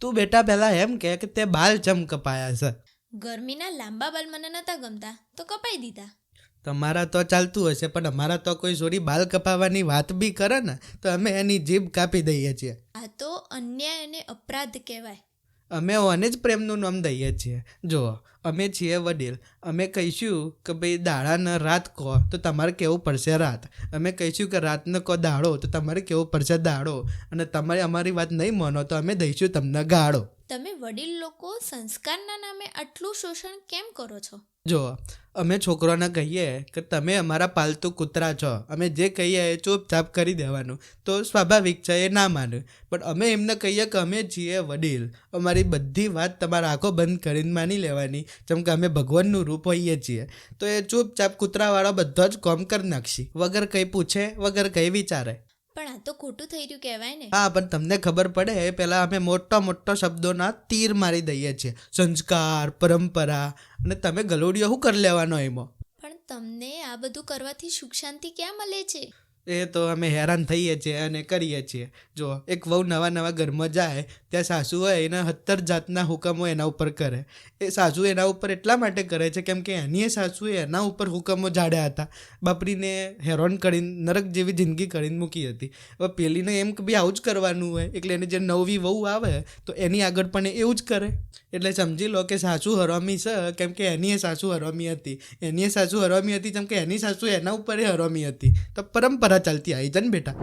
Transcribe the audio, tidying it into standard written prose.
તું બેટા પહેલાં એમ કે તે બાલ ચમ કપાયા છે? ગરમીના લાંબા બાલ મને નહોતા ગમતા તો કપાઈ દીધા. તમારા તો ચાલતું હશે, પણ અમારા તો કોઈ છોરી બાલ કપાવવાની વાત બી કરે ને તો અમે એની જીભ કાપી દઈએ છીએ. આ તો અન્યાય અને અપરાધ કહેવાય. અમે ઓને જ પ્રેમનું નામ દઈએ છીએ. જો અમે છીએ વડીલ, અમે કહીશું કે ભાઈ દાડાને રાત કહો તો તમારે કહેવું પડશે રાત. અમે કહીશું કે રાતને કહો દાડો તો તમારે કહેવું પડશે દાડો. અને તમારે અમારી વાત નહીં માનો તો અમે દઈશું તમને ગાળો. તમે વડીલ લોકો સંસ્કારના નામે આટલું શોષણ કેમ કરો છો? જો અમે છોકરોને કહીએ કે તમે અમારા પાલતુ કૂતરા છો, અમે જે કહીએ એ ચૂપચાપ કરી દેવાનું, તો સ્વાભાવિક છે એ ના માને. પણ અમે એમને કહીએ કે અમે છીએ વડીલ, અમારી બધી વાત તમારા આંખો બંધ કરીને માની લેવાની, જેમ કે અમે ભગવાનનું રૂપ હોઈએ છીએ. તો એ ચૂપચાપ કૂતરાવાળો બધો જ કોમ કરી નાખશી, વગર કંઈ પૂછે, વગર કંઈ વિચારે. પણ આ તો ખોટું થઈ રહ્યું કહેવાય ને. હા, પણ તમને ખબર પડે એ પહેલાં અમે મોટા શબ્દોના તીર મારી દઈએ છીએ. સંસ્કાર, પરંપરા, અને તમે ગલોડિયો શું કરી લેવાનો એમાં? પણ તમને આ બધું કરવાથી સુખ શાંતિ ક્યાં મળે છે? એ તો અમે હેરાન થઈએ છીએ અને કરીએ છીએ. જો એક વહુ નવા ઘરમાં જાય ત્યાં સાસુ હોય એના 70 જાતના હુકમો એના ઉપર કરે. એ સાસુ એના ઉપર એટલા માટે કરે છે કેમ કે એની સાસુએ એના ઉપર હુકમો જાડ્યા હતા, બાપરીને હેરાન કરીને નરક જેવી જિંદગી કરીને મૂકી હતી. હવે પેલીને એમ કે ભાઈ આવું જ કરવાનું હોય, એટલે એને જે નવી વહુ આવે તો એની આગળ પણ એવું જ કરે. એટલે સમજી લો કે સાસુ હરામી છે કેમ કે એની સાસુ હરામી હતી, એની સાસુ હરામી હતી કેમ કે એની સાસુ એના ઉપર હરામી હતી. તો પરંપરા ચાલતી આવી છે ને બેટા.